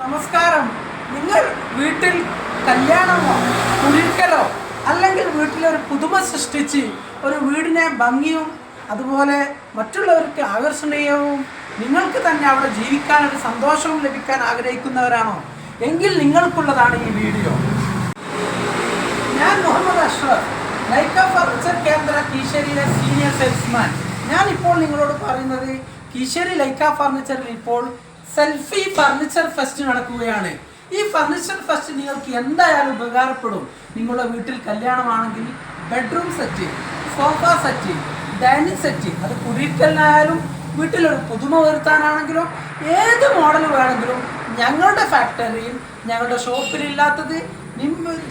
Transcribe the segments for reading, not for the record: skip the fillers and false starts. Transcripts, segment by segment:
നമസ്കാരം. നിങ്ങൾ വീട്ടിൽ കല്യാണമോ കുടിക്കലോ അല്ലെങ്കിൽ വീട്ടിലൊരു പുതുമ സൃഷ്ടിച്ച് ഒരു വീടിനെ ഭംഗിയും അതുപോലെ മറ്റുള്ളവർക്ക് ആകർഷണീയവും നിങ്ങൾക്ക് തന്നെ അവിടെ ജീവിക്കാനൊരു സന്തോഷവും ലഭിക്കാൻ ആഗ്രഹിക്കുന്നവരാണോ എങ്കിൽ നിങ്ങൾക്കുള്ളതാണ് ഈ വീഡിയോ. ഞാൻ മുഹമ്മദ് അഷ്റഫ്, ലൈക്ക ഫർണിച്ചർ കേന്ദ്ര കീശേരിയിലെ സീനിയർ സെയിൽസ്മാൻ. ഞാനിപ്പോൾ നിങ്ങളോട് പറയുന്നത് കീശേരി ലൈക്ക ഫർണിച്ചറിൽ ഇപ്പോൾ സെൽഫി ഫർണിച്ചർ ഫെസ്റ്റ് നടക്കുകയാണ്. ഈ ഫർണിച്ചർ ഫെസ്റ്റ് നിങ്ങൾക്ക് എന്തായാലും ഉപകാരപ്പെടും. നിങ്ങളുടെ വീട്ടിൽ കല്യാണമാണെങ്കിൽ bedroom set, sofa set, dining set, അത് കുടിക്കലിനായാലും വീട്ടിലൊരു പുതുമ വരുത്താനാണെങ്കിലും ഏത് മോഡൽ വേണമെങ്കിലും ഞങ്ങളുടെ ഫാക്ടറിയിൽ ഞങ്ങളുടെ ഷോപ്പിലില്ലാത്തത്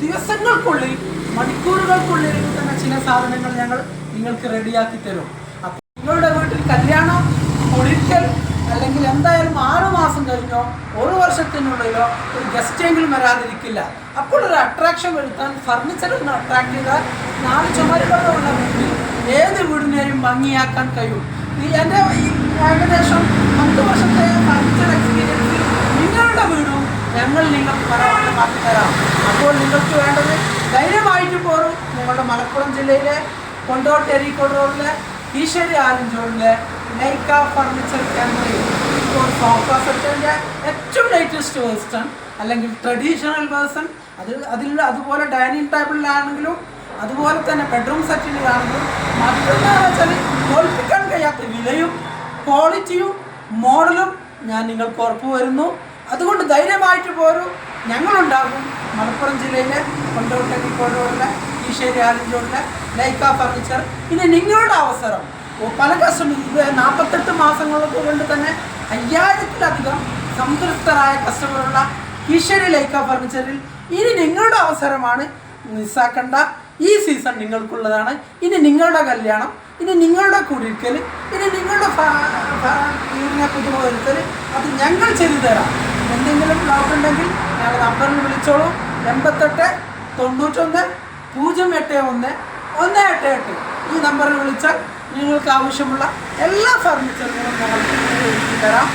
ദിവസങ്ങൾക്കുള്ളിൽ മണിക്കൂറുകൾക്കുള്ളിൽ തന്നെ ചില സാധനങ്ങൾ ഞങ്ങൾ നിങ്ങൾക്ക് റെഡിയാക്കി തരും. അപ്പോൾ നിങ്ങളുടെ വീട്ടിൽ കല്യാണം, കുടിക്കൽ അല്ലെങ്കിൽ എന്തായാലും 6 മാസം കഴിഞ്ഞോ 1 വർഷത്തിനുള്ളിലോ ഒരു ഗസ്റ്റെങ്കിലും വരാതിരിക്കില്ല. അപ്പോൾ ഒരു അട്രാക്ഷൻ വരുത്താൻ ഫർണിച്ചർ ഒന്ന് അട്രാക്ട് ചെയ്താൽ 4 ചുമരുകളുള്ള വീട്ടിൽ ഏത് വീടിനെയും ഭംഗിയാക്കാൻ കഴിയും. എൻ്റെ ഏകദേശം 10 വർഷത്തെ ഫർണിച്ചർ എക്സ്പീരിയൻസിൽ നിങ്ങളുടെ വീടും ഞങ്ങൾ നിങ്ങൾക്ക് മനോഹരമാക്കി തരാം. അപ്പോൾ നിങ്ങൾക്ക് വേണ്ടത് ധൈര്യമായിട്ട് പോരും. ഞങ്ങളുടെ മലപ്പുറം ജില്ലയിലെ കൊണ്ടോട്ട് എരീക്കോട് റോഡിലെ കീശേരി ആലഞ്ചോടിലെ ലൈക്ക ഫർണിച്ചർ കേന്ദ്രയിൽ ഇപ്പോൾ സോഫ സെറ്റിൻ്റെ ഏറ്റവും ലേറ്റസ്റ്റ് വേർഷൻ അല്ലെങ്കിൽ ട്രഡീഷണൽ വേർഷൻ അതുപോലെ ഡൈനിങ് ടേബിളിലാണെങ്കിലും അതുപോലെ തന്നെ ബെഡ്റൂം സെറ്റിലാണെങ്കിലും മറ്റൊന്നാണെന്ന് വെച്ചാൽ തോൽപ്പിക്കാൻ കഴിയാത്ത വിലയും ക്വാളിറ്റിയും മോഡലും ഞാൻ നിങ്ങൾക്ക് ഉറപ്പ് വരുന്നു. അതുകൊണ്ട് ധൈര്യമായിട്ട് പോരും. ഞങ്ങളുണ്ടാകും മലപ്പുറം ജില്ലയിലെ കൊണ്ടോട്ട് എരീക്കോട് റോഡിലെ കീശേരി ആലഞ്ചോടിലെ ലൈക്ക ഫർണിച്ചർ. ഇനി നിങ്ങളുടെ അവസരം. പല കസ്റ്റമർ 48 മാസങ്ങൾക്ക് കൊണ്ട് തന്നെ 5000-ലധികം സംതൃപ്തരായ കസ്റ്റമറുള്ള കീശേരി ലൈക്ക ഫർണിച്ചറിൽ ഇനി നിങ്ങളുടെ അവസരമാണ്. മിസ്സാക്കണ്ട. ഈ സീസൺ നിങ്ങൾക്കുള്ളതാണ്. ഇനി നിങ്ങളുടെ കല്യാണം, ഇനി നിങ്ങളുടെ കുടിക്കൽ, ഇനി നിങ്ങളുടെ വീടിനെ പുതുമ വരുത്തൽ അത് ഞങ്ങൾ ചെയ്തു തരാം. എന്തെങ്കിലും ഡൗട്ട് ഉണ്ടെങ്കിൽ ഞങ്ങളുടെ നമ്പറിൽ വിളിച്ചോളൂ. 88 91 081 188 ഈ നമ്പറിൽ വിളിച്ചാൽ നിങ്ങൾക്ക് ആവശ്യമുള്ള എല്ലാ ഫർണിച്ചറുകളും ഞങ്ങൾ ഒരുക്കി തരാം.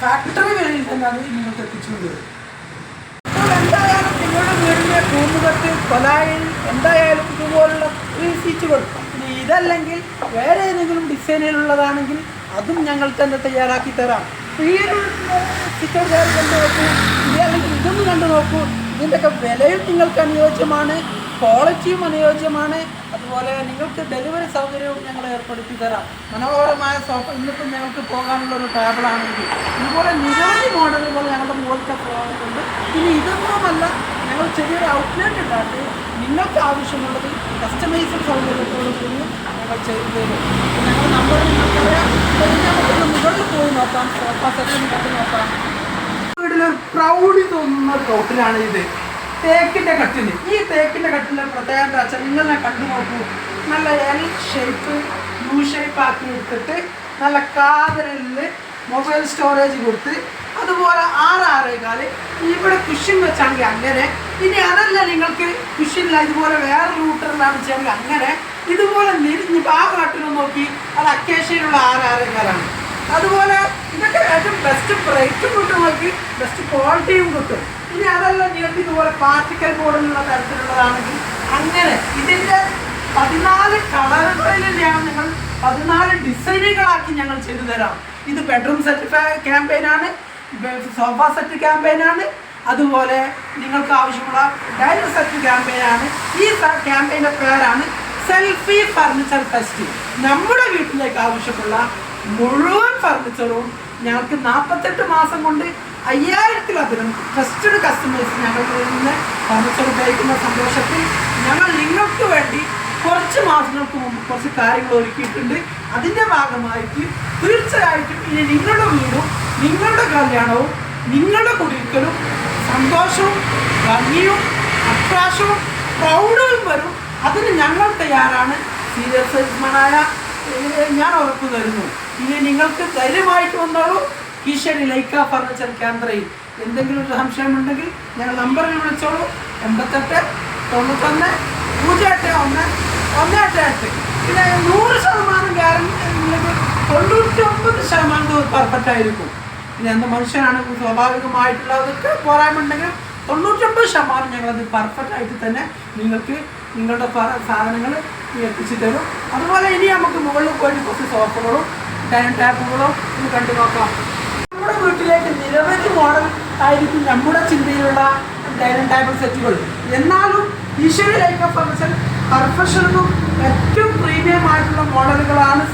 ഫാക്ടറി വിലയിൽ തന്നെ അത് നിങ്ങൾക്ക് എത്തിച്ചുകൊണ്ടുവരും. അപ്പോൾ എന്തായാലും നിങ്ങളുടെ വീടിൻ്റെ പൂമുഖത്ത് കൊലായിൽ എന്തായാലും ഇതുപോലുള്ള 3 സീറ്റുകൾ, ഇനി ഇതല്ലെങ്കിൽ വേറെ ഏതെങ്കിലും ഡിസൈനിലുള്ളതാണെങ്കിൽ അതും ഞങ്ങൾ തന്നെ തയ്യാറാക്കി തരാം. ഈ ഒരു സീറ്റർ കണ്ടു നോക്കൂ, അല്ലെങ്കിൽ ഇതൊന്നും കണ്ടു നോക്കൂ. ഇതിൻ്റെയൊക്കെ വിലയും നിങ്ങൾക്ക് അനുയോജ്യമാണ്, ക്വാളിറ്റിയും അനുയോജ്യമാണ്. അതുപോലെ നിങ്ങൾക്ക് ഡെലിവറി സൗകര്യവും ഞങ്ങൾ ഏർപ്പെടുത്തി തരാം. മനോഹരമായ സോഫ ഇന്നിപ്പം ഞങ്ങൾക്ക് പോകാനുള്ളൊരു ടേബിളാണെങ്കിൽ ഇതുപോലെ നിരവധി മോഡലുകൾ ഞങ്ങളുടെ മുകളിലത്തെ ഫ്ലോറിലുണ്ട്. ഇനി ഇതൊന്നുമല്ല, ഞങ്ങൾ ചെറിയൊരു ഔട്ട്ലെറ്റ് ഉണ്ടാക്കി നിങ്ങൾക്ക് ആവശ്യമുള്ളത് കസ്റ്റമൈസ്ഡ് സൗകര്യത്തോടു കൂടി ഞങ്ങൾ ചെയ്തു തരും. ഞങ്ങളുടെ നമ്പർ നിങ്ങൾക്കറിയാം. നമുക്കൊന്ന് മുകളിൽ പോയി നോക്കാം, സോഫ സെറ്റിന് കണ്ട് നോക്കാം. വീട്ടിലൊരു പ്രൗഢി തോന്നുന്ന ഒരു ടോട്ടിലാണ് ഇത്. തേക്കിൻ്റെ കട്ടിൽ. ഈ തേക്കിൻ്റെ കട്ടിലെ പ്രത്യേകത വെച്ചാൽ നിങ്ങൾ കണ്ടു നോക്കൂ. നല്ല എൽ ഷേപ്പ്, യു ഷേപ്പ് ആക്കി എടുത്തിട്ട് നല്ല കാതലിൽ മൊബൈൽ സ്റ്റോറേജ് കൊടുത്ത് അതുപോലെ 6-6.25 ഇവിടെ കുഷ്യൻ വെച്ചാണെങ്കിൽ അങ്ങനെ. ഇനി അതല്ല നിങ്ങൾക്ക് കുഷ്യനില്ല, ഇതുപോലെ വേറെ റൂട്ടറിലാണ് വെച്ചാണെങ്കിൽ അങ്ങനെ. ഇതുപോലെ നിരിഞ്ഞ് ആ കട്ടിലും നോക്കി അത് അക്കേഷ്യയിലുള്ള 6-6.25 അതുപോലെ ഇതൊക്കെ ഏറ്റവും ബെസ്റ്റ് റേറ്റും കിട്ടും, നിങ്ങൾക്ക് ബെസ്റ്റ് ക്വാളിറ്റിയും കിട്ടും. ഇനി അതല്ല നിങ്ങൾക്ക് ഇതുപോലെ പാർട്ടിക്കൽ ബോർഡിലുള്ള തരത്തിലുള്ളതാണെങ്കിൽ അങ്ങനെ. ഇതിൻ്റെ 14 കളറുകളിലാണ് ഞങ്ങൾ 14 ഡിസൈനുകളാക്കി ഞങ്ങൾ ചെയ്തു തരാം. ഇത് ബെഡ്റൂം സെറ്റ് ക്യാമ്പയിനാണ്, സോഫ സെറ്റ് ക്യാമ്പയിനാണ്, അതുപോലെ നിങ്ങൾക്ക് ആവശ്യമുള്ള ഡൈനിങ് സെറ്റ് ക്യാമ്പയിനാണ്. ഈ ക്യാമ്പയിൻ്റെ പേരാണ് സെൽഫി ഫർണിച്ചർ ഫെസ്റ്റ്. നമ്മുടെ വീട്ടിലേക്ക് ആവശ്യമുള്ള മുഴുവൻ ഫർണിച്ചറും ഞങ്ങൾക്ക് 48 മാസം കൊണ്ട് 5000-ലധികം ട്രസ്റ്റഡ് കസ്റ്റമേഴ്സ് ഞങ്ങളുടെ നിന്ന് ഫർണിച്ചർ ഉപയോഗിക്കുന്ന സന്തോഷത്തിൽ ഞങ്ങൾ നിങ്ങൾക്ക് വേണ്ടി കുറച്ച് മാസങ്ങൾക്ക് മുമ്പ് കുറച്ച് കാര്യങ്ങൾ ഒരുക്കിയിട്ടുണ്ട്. അതിൻ്റെ ഭാഗമായിട്ട് തീർച്ചയായിട്ടും ഇനി നിങ്ങളുടെ വീടും നിങ്ങളുടെ കല്യാണവും നിങ്ങളുടെ കുടിക്കലും സന്തോഷവും ഭംഗിയും അട്രാക്ഷനും പ്രൗഢവും വരും. അതിന് ഞങ്ങൾ തയ്യാറാണ്. സീരിയസ് സെയിൽസ്മാനായ ഞാൻ ഉറപ്പു തരുന്നു. ഇനി നിങ്ങൾക്ക് ധൈര്യമായിട്ട് വന്നോളൂ. കീശേരി ലൈക്ക ഫർണിച്ചർ കേന്ദ്രയിൽ എന്തെങ്കിലും ഒരു സംശയമുണ്ടെങ്കിൽ ഞങ്ങൾ നമ്പറിൽ വിളിച്ചോളൂ. 88 91 081 188. പിന്നെ 100% ഗ്യാരണ്ടി, 99% പെർഫെക്റ്റ് ആയിരിക്കും. പിന്നെ എന്ത് മനുഷ്യനാണ് സ്വാഭാവികമായിട്ടുള്ളതൊക്കെ പോരായ്മയുണ്ടെങ്കിൽ 99% ഞങ്ങളത് പെർഫെക്റ്റ് ആയിട്ട് തന്നെ നിങ്ങൾക്ക് നിങ്ങളുടെ സാധനങ്ങൾ എത്തിച്ചു തരും. അതുപോലെ ഇനി നമുക്ക് മുകളിൽ പോയിട്ട് കുറച്ച് സോഫകളും ഡൈനിങ് ടേബിളുകളും ഇത് കണ്ടു നോക്കാം. നമ്മുടെ വീട്ടിലേക്ക് നിരവധി മോഡൽ ആയിരിക്കും നമ്മുടെ ചിന്തയിലുള്ള ഡൈനിങ് ടേബിൾ സെറ്റുകൾ. എന്നാലും ഈശ്വരി ലൈക്ക ഫർണിച്ചർ പെർഫെക്ഷനും ഏറ്റവും പ്രീമിയം ആയിട്ടുള്ള മോഡലുകളാണ്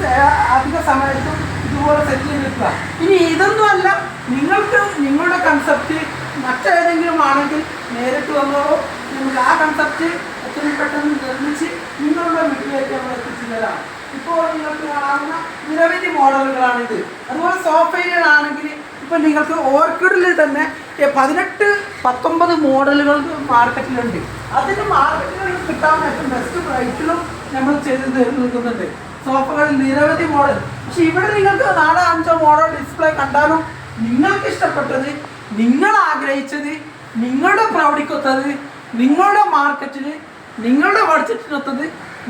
അധിക സമയത്തും ഇതുപോലെ സെറ്റ് ചെയ്തിരിക്കുക. ഇനി ഇതൊന്നുമല്ല, നിങ്ങൾക്ക് നിങ്ങളുടെ കൺസെപ്റ്റ് മറ്റേതെങ്കിലും ആണെങ്കിൽ നേരിട്ട് വന്നോളൂ. നിങ്ങൾക്ക് ആ കൺസെപ്റ്റ് എത്രയും പെട്ടെന്ന് നിർമ്മിച്ച് നിങ്ങളുടെ വീട്ടിലേക്ക് നമ്മൾ എത്തിച്ചു തരാം. ഇപ്പോൾ നിങ്ങൾക്ക് കാണാവുന്ന നിരവധി മോഡലുകളാണിത്. അതുപോലെ സോഫയിലാണെങ്കിൽ ഇപ്പം നിങ്ങൾക്ക് ഓർക്കിഡിൽ തന്നെ 18-19 മോഡലുകൾ മാർക്കറ്റിലുണ്ട്. അതിന് മാർക്കറ്റിൽ കിട്ടാവുന്ന ഏറ്റവും ബെസ്റ്റ് പ്രൈസിലും നമ്മൾ ചെയ്ത് നിൽക്കുന്നുണ്ട്. സോഫകളിൽ നിരവധി മോഡൽ. പക്ഷെ ഇവിടെ നിങ്ങൾക്ക് 4-5 മോഡൽ ഡിസ്പ്ലേ കണ്ടാലും നിങ്ങൾക്ക് ഇഷ്ടപ്പെട്ടത്, നിങ്ങൾ ആഗ്രഹിച്ചത്, നിങ്ങളുടെ പ്രൗഢിക്കൊത്തത്, നിങ്ങളുടെ മാർക്കറ്റിൽ നിങ്ങളുടെ ബഡ്ജറ്റിനൊത്തത്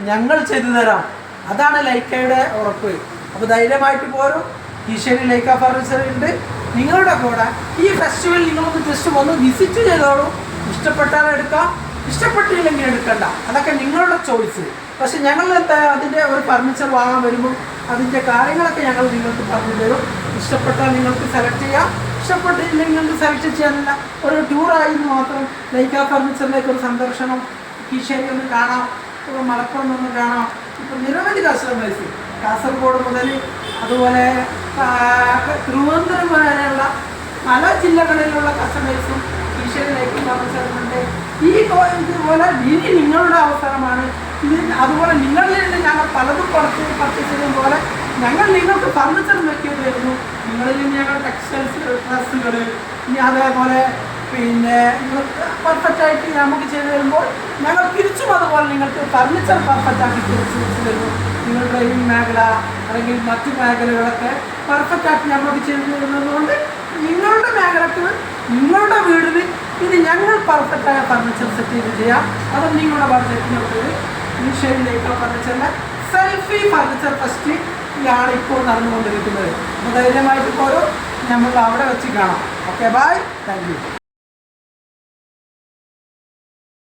ഞങ്ങൾ ചെയ്തു തരാം. അതാണ് ലൈക്കയുടെ ഉറപ്പ്. അപ്പോൾ ധൈര്യമായിട്ട് പോരും. ഈശ്വരി ലൈക്ക ഫർണിച്ചർ ഉണ്ട് നിങ്ങളുടെ കൂടെ. ഈ ഫെസ്റ്റിവൽ നിങ്ങളൊന്ന് ജസ്റ്റ് വന്ന് വിസിറ്റ് ചെയ്തോളൂ. ഇഷ്ടപ്പെട്ടാൽ എടുക്കാം, ഇഷ്ടപ്പെട്ടില്ലെങ്കിൽ എടുക്കണ്ട. അതൊക്കെ നിങ്ങളുടെ ചോയ്സ്. പക്ഷെ ഞങ്ങൾ അതിൻ്റെ ഒരു ഫർണിച്ചർ വാങ്ങാൻ വരുമ്പോൾ അതിൻ്റെ കാര്യങ്ങളൊക്കെ ഞങ്ങൾ നിങ്ങൾക്ക് പറഞ്ഞു തരും. ഇഷ്ടപ്പെട്ടാൽ നിങ്ങൾക്ക് സെലക്ട് ചെയ്യാം, ഇഷ്ടപ്പെട്ടില്ലെങ്കിൽ നിങ്ങൾക്ക് സെലക്ട് ചെയ്യാനില്ല. ഒരു ടൂറായിരുന്നു മാത്രം ലൈക്ക ഫർണിച്ചറിലേക്ക് ഒരു സന്ദർശനം ഈശ്വരി ഒന്ന് കാണാം, മലപ്പുറം ഒന്ന് കാണാം. ഇപ്പോൾ നിരവധി കസ്റ്റമേഴ്സ് കാസർഗോഡ് മുതൽ അതുപോലെ തിരുവനന്തപുരം വരെയുള്ള പല ജില്ലകളിലുള്ള കസ്റ്റമേഴ്സും ഈശ്വരി ലൈക്ക ഫർണിച്ചറിനുണ്ട്. ഇതുപോലെ ഇനി നിങ്ങളുടെ അവസരമാണ്. അതുപോലെ നിങ്ങളിൽ നിന്ന് ഞങ്ങൾ പലതും പർച്ചേസ് ചെയ്യുന്ന പോലെ ഞങ്ങൾ നിങ്ങൾക്ക് ഫർണിച്ചർ വെക്കേണ്ടി വരുന്നു. നിങ്ങളിൽ നിന്ന് ഞങ്ങൾ ടെക്സ്റ്റൈൽസ് ഡ്രസ്സുകൾ, ഇനി അതേപോലെ പിന്നെ പെർഫെക്റ്റ് ആയിട്ട് നമുക്ക് ചെയ്തു തരുമ്പോൾ ഞങ്ങൾ തിരിച്ചും അതുപോലെ നിങ്ങൾക്ക് ഫർണിച്ചർ പെർഫെക്റ്റ് ആക്കി തിരിച്ചു തരുന്നു. നിങ്ങൾ ഡ്രൈവിംഗ് മേഖല അല്ലെങ്കിൽ മറ്റു മേഖലകളൊക്കെ പെർഫെക്റ്റ് ആക്കി ഞങ്ങൾക്ക് ചെയ്തു തരുന്നതുകൊണ്ട് നിങ്ങളുടെ മേഖലക്ക് നിങ്ങളുടെ വീടിന് ഇനി ഞങ്ങൾ പെർഫെക്റ്റായ ഫർണിച്ചർ സെറ്റ് ചെയ്ത് ചെയ്യാം. അത് നിങ്ങളുടെ ബഡ്ജറ്റിനൊക്കെ ഈശ്വരി ലൈക്ക ഫർണിച്ചറിൻ്റെ സെൽഫി ഫർണിച്ചർ ഫെസ്റ്റ് ആണ് ഇപ്പോൾ നടന്നുകൊണ്ടിരിക്കുന്നത്. അപ്പോൾ ധൈര്യമായിട്ട് പോലും നമ്മൾ അവിടെ വെച്ച് കാണാം. Okay, bye, thank U.